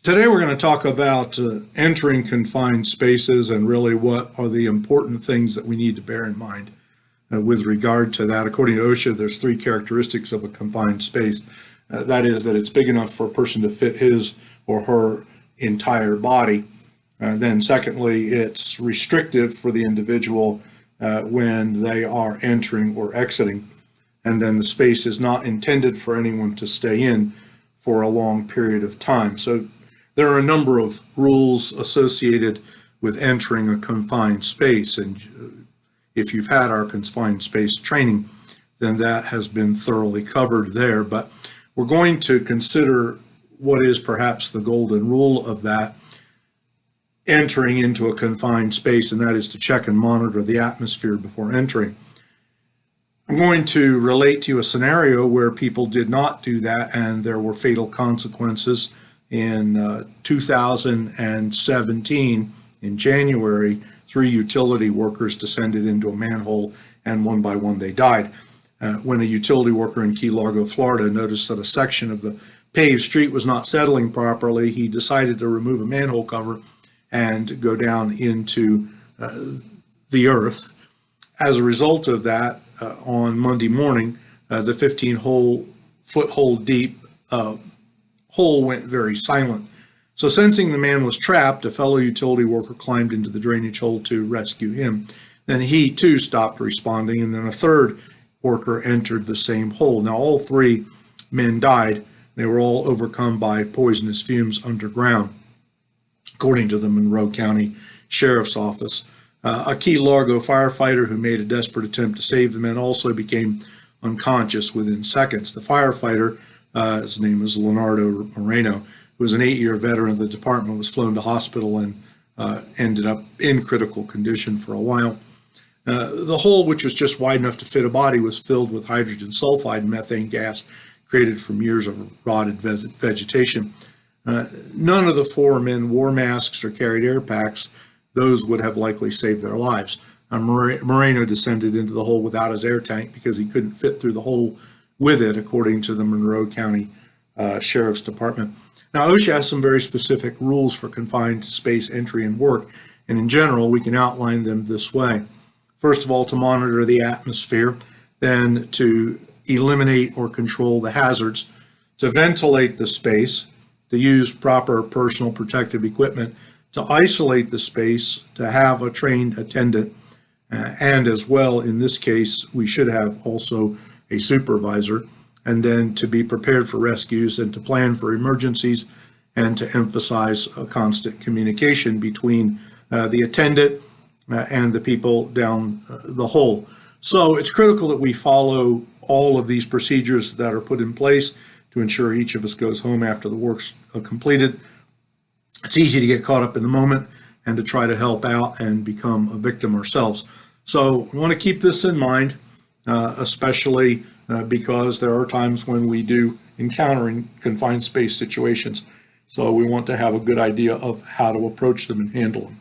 Today we're going to talk about entering confined spaces and really what are the important things that we need to bear in mind with regard to that. According to OSHA, there's three characteristics of a confined space. That is that it's big enough for a person to fit his or her entire body. Then secondly, it's restrictive for the individual when they are entering or exiting. And then the space is not intended for anyone to stay in for a long period of time. So there are a number of rules associated with entering a confined space, and if you've had our confined space training, then that has been thoroughly covered there. But we're going to consider what is perhaps the golden rule of that entering into a confined space, and that is to check and monitor the atmosphere before entering. I'm going to relate to you a scenario where people did not do that and there were fatal consequences. In 2017, in January, 3 utility workers descended into a manhole, and one by one they died. When a utility worker in Key Largo, Florida, noticed that a section of the paved street was not settling properly, he decided to remove a manhole cover and go down into the earth. As a result of that, on Monday morning, the 15-foot hole deep hole went very silent. So sensing the man was trapped, a fellow utility worker climbed into the drainage hole to rescue him. Then he too stopped responding, and then a third worker entered the same hole. Now all 3 men died. They were all overcome by poisonous fumes underground, according to the Monroe County Sheriff's Office. A Key Largo firefighter who made a desperate attempt to save the men also became unconscious within seconds. The firefighter, his name was Leonardo Moreno, who was an 8-year veteran of the department, was flown to hospital and ended up in critical condition for a while. The hole, which was just wide enough to fit a body, was filled with hydrogen sulfide and methane gas created from years of rotted vegetation. None of the 4 men wore masks or carried air packs. Those would have likely saved their lives. Moreno descended into the hole without his air tank because he couldn't fit through the hole with it, according to the Monroe County Sheriff's Department. Now, OSHA has some very specific rules for confined space entry and work, and in general, we can outline them this way. First of all, to monitor the atmosphere, then to eliminate or control the hazards, to ventilate the space, to use proper personal protective equipment, to isolate the space, to have a trained attendant, and as well, in this case, we should have also a supervisor, and then to be prepared for rescues and to plan for emergencies, and to emphasize a constant communication between the attendant and the people down the hole. So it's critical that we follow all of these procedures that are put in place to ensure each of us goes home after the work's completed. It's easy to get caught up in the moment and to try to help out and become a victim ourselves. So we want to keep this in mind, especially because there are times when we do encounter in confined space situations. So we want to have a good idea of how to approach them and handle them.